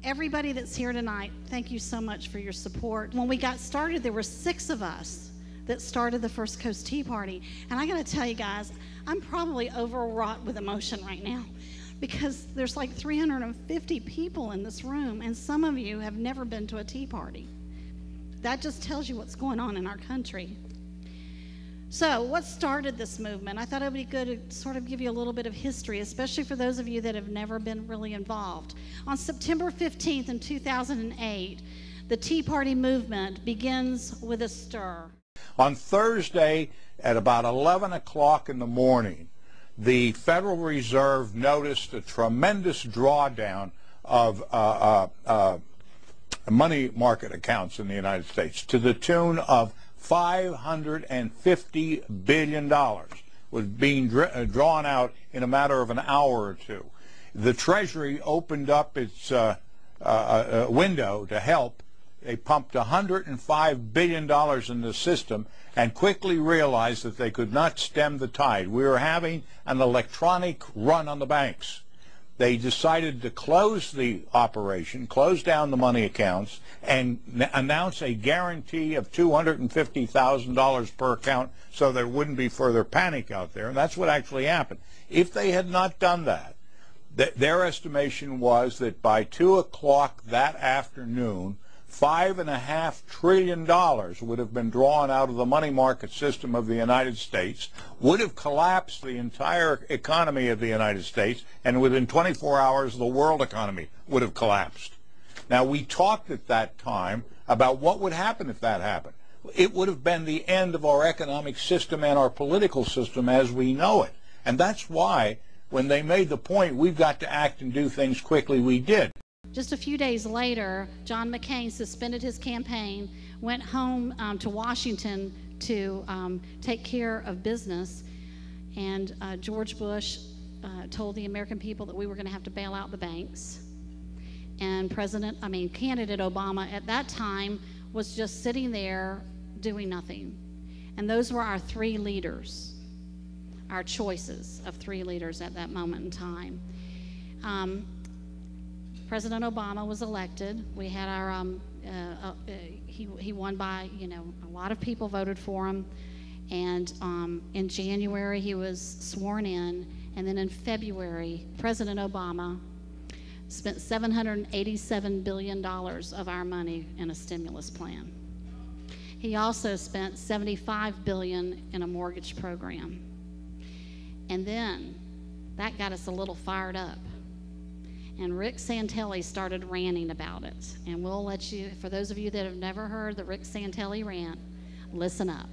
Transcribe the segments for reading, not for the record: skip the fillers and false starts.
Everybody that's here tonight, thank you so much for your support. When we got started, there were 6 of us that started the First Coast Tea Party. And I gotta tell you guys, I'm probably overwrought with emotion right now because there's like 350 people in this room, and some of you have never been to a tea party. That just tells you what's going on in our country. So what started this movement? I thought it would be good to sort of give you a little bit of history, especially for those of you that have never been really involved. On September 15th in 2008, the Tea Party movement begins with a stir. On Thursday at about 11 o'clock in the morning, the Federal Reserve noticed a tremendous drawdown of money market accounts in the United States to the tune of $550 billion was being drawn out in a matter of an hour or two. The Treasury opened up its window to help. They pumped $105 billion in the system and quickly realized that they could not stem the tide. We were having an electronic run on the banks. They decided to close the operation, close down the money accounts, and announce a guarantee of $250,000 per account so there wouldn't be further panic out there. And that's what actually happened. If they had not done that, their estimation was that by 2 o'clock that afternoon, $5.5 trillion would have been drawn out of the money market system of the United States, would have collapsed the entire economy of the United States, and within 24 hours the world economy would have collapsed. Now, we talked at that time about what would happen if that happened. It would have been the end of our economic system and our political system as we know it. And that's why, when they made the point, we've got to act and do things quickly, we did. Just a few days later, John McCain suspended his campaign, went home to Washington to take care of business, and George Bush told the American people that we were going to have to bail out the banks. And candidate Obama at that time was just sitting there doing nothing. And those were our 3 leaders, our choices of 3 leaders at that moment in time. President Obama was elected. We had our, he won by, a lot of people voted for him. And in January, he was sworn in. And then in February, President Obama spent $787 billion of our money in a stimulus plan. He also spent $75 billion in a mortgage program. And then that got us a little fired up. And Rick Santelli started ranting about it. And we'll let you, for those of you that have never heard the Rick Santelli rant, listen up.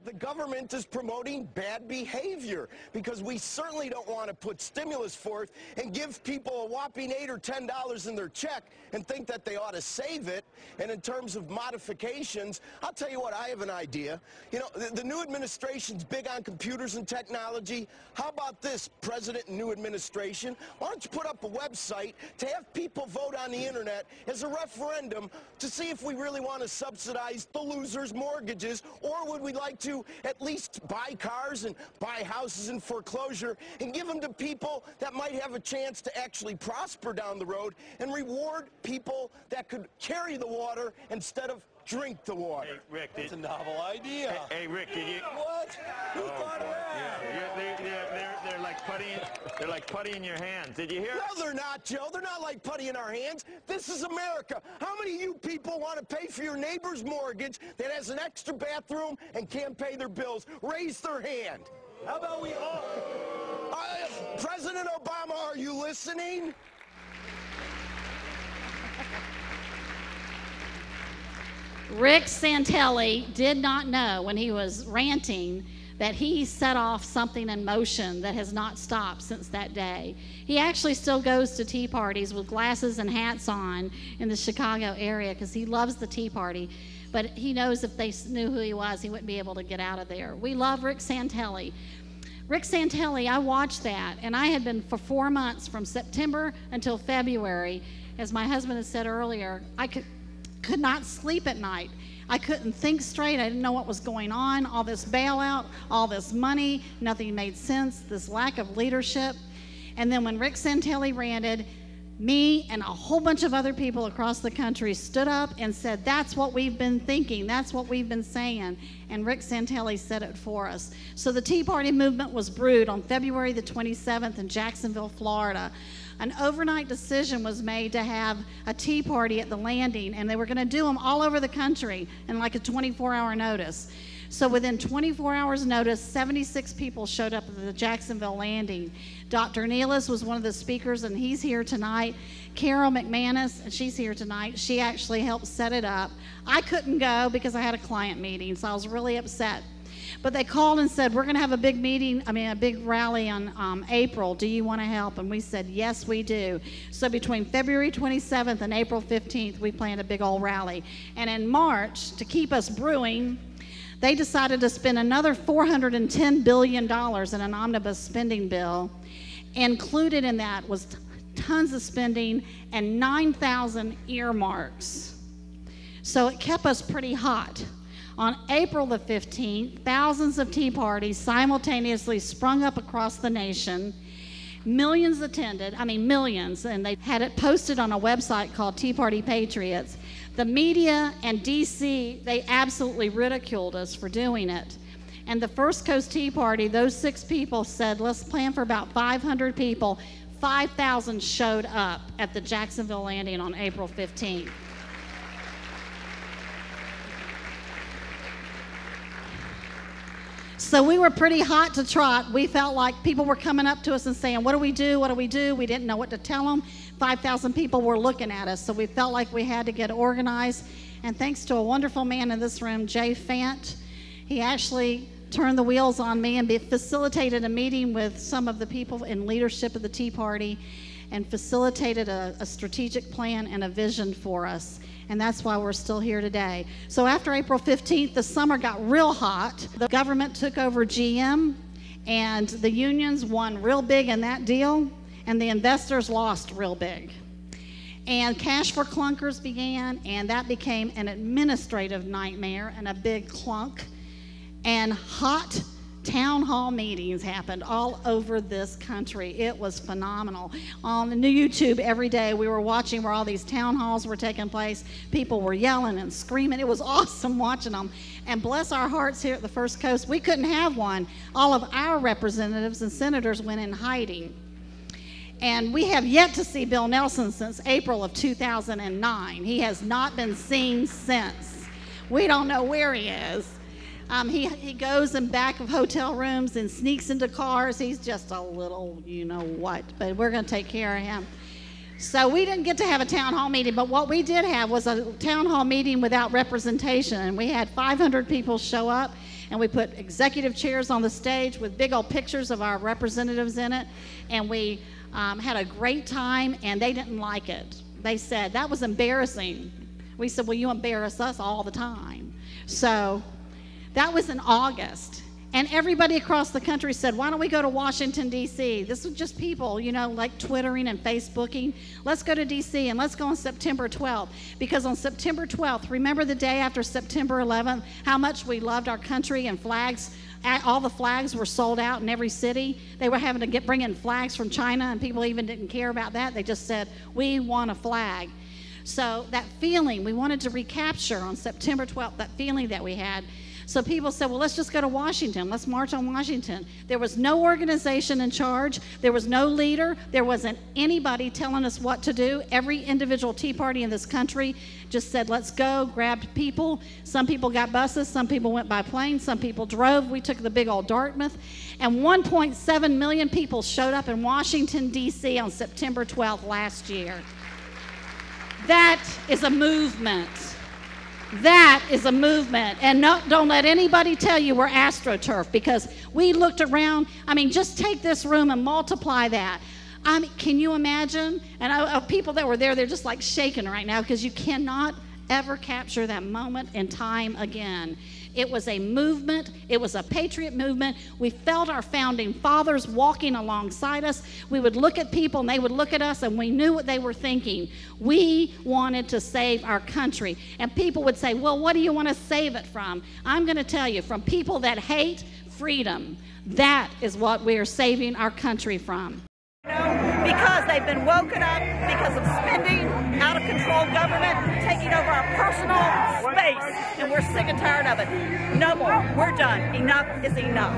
The government is promoting bad behavior because we certainly don't want to put stimulus forth and give people a whopping $8 or $10 in their check and think that they ought to save it. And in terms of modifications, I'll tell you what, I have an idea. The new administration's big on computers and technology. How about this, President and new administration? Why don't you put up a website to have people vote on the internet as a referendum to see if we really want to subsidize the losers' mortgages, or would we like to at least buy cars and buy houses in foreclosure and give them to people that might have a chance to actually prosper down the road and reward people that could carry the water instead of drink the water. Hey, Rick, that's a novel idea. Hey, Rick, did you? What? Who thought of that? Yeah, they're like putty in your hands. Did you hear? No, they're not, Joe. They're not like putty in our hands. This is America. How many of you people want to pay for your neighbor's mortgage that has an extra bathroom and can't pay their bills? Raise their hand. How about we all? President Obama, are you listening? Rick Santelli did not know when he was ranting that he set off something in motion that has not stopped since that day. He actually still goes to tea parties with glasses and hats on in the Chicago area because he loves the Tea Party, but he knows if they knew who he was, he wouldn't be able to get out of there. We love Rick Santelli. Rick Santelli, I watched that, and I had been for 4 months from September until February. As my husband had said earlier, I could not sleep at night. I couldn't think straight. I didn't know what was going on. All this bailout, all this money, nothing made sense, this lack of leadership. And then when Rick Santelli ranted, me and a whole bunch of other people across the country stood up and said, that's what we've been thinking, that's what we've been saying, and Rick Santelli said it for us. So the Tea Party movement was brewed on February the 27th in Jacksonville, Florida. An overnight decision was made to have a tea party at the Landing, and they were going to do them all over the country in like a 24-hour notice. So within 24 hours notice, 76 people showed up at the Jacksonville Landing. Dr. Nealis was one of the speakers, and he's here tonight. Carol McManus, and she's here tonight. She actually helped set it up. I couldn't go because I had a client meeting, so I was really upset. But they called and said, we're going to have a big meeting, a big rally on April. Do you want to help? And we said, yes, we do. So between February 27th and April 15th, we planned a big old rally. And in March, to keep us brewing, they decided to spend another $410 billion in an omnibus spending bill. Included in that was tons of spending and 9,000 earmarks. So it kept us pretty hot. On April the 15th, thousands of tea parties simultaneously sprung up across the nation. Millions attended, millions, and they had it posted on a website called Tea Party Patriots. The media and DC, they absolutely ridiculed us for doing it. And the First Coast Tea Party, those 6 people said, let's plan for about 500 people. 5,000 showed up at the Jacksonville Landing on April 15th. So we were pretty hot to trot. We felt like people were coming up to us and saying, what do we do? What do we do? We didn't know what to tell them. 5,000 people were looking at us, so we felt like we had to get organized. And thanks to a wonderful man in this room, Jay Fant, he actually turned the wheels on me and facilitated a meeting with some of the people in leadership of the Tea Party and facilitated a strategic plan and a vision for us. And that's why we're still here today. So after April 15th, the summer got real hot. The government took over GM, and the unions won real big in that deal, and the investors lost real big. And cash for clunkers began, and that became an administrative nightmare and a big clunk. And hot town hall meetings happened all over this country. It was phenomenal. On the new YouTube every day, we were watching where all these town halls were taking place. People were yelling and screaming. It was awesome watching them. And bless our hearts here at the First Coast, we couldn't have one. All of our representatives and senators went in hiding. And we have yet to see Bill Nelson since April of 2009. He has not been seen since. We don't know where he is. He goes in back of hotel rooms and sneaks into cars. He's just a little you-know-what, but we're going to take care of him. So we didn't get to have a town hall meeting, but what we did have was a town hall meeting without representation, and we had 500 people show up, and we put executive chairs on the stage with big old pictures of our representatives in it, and we had a great time, and they didn't like it. They said, that was embarrassing. We said, well, you embarrass us all the time. So that was in August, and everybody across the country said, why don't we go to Washington, D.C.? This was just people, like Twittering and Facebooking. Let's go to D.C., and let's go on September 12th, because on September 12th, remember the day after September 11th, how much we loved our country and flags? All the flags were sold out in every city. They were having to bring in flags from China, and people even didn't care about that. They just said, we want a flag. So that feeling, we wanted to recapture on September 12th, that feeling that we had. So people said, well, let's just go to Washington. Let's march on Washington. There was no organization in charge. There was no leader. There wasn't anybody telling us what to do. Every individual Tea Party in this country just said, let's go, grabbed people. Some people got buses. Some people went by plane. Some people drove. We took the big old Dartmouth. And 1.7 million people showed up in Washington, D.C. on September 12th last year. That is a movement. That is a movement. And don't let anybody tell you we're AstroTurf, because we looked around. Just take this room and multiply that. Can you imagine? And people that were there, they're just like shaking right now, because you cannot ever capture that moment in time again. It was a movement. It was a patriot movement. We felt our founding fathers walking alongside us. We would look at people and they would look at us, and we knew what they were thinking. We wanted to save our country. And people would say, well, what do you want to save it from? I'm going to tell you, from people that hate freedom. That is what we are saving our country from. because they've been woken up because of spending, out of control government, taking over our personal space, and we're sick and tired of it. No more. We're done. Enough is enough.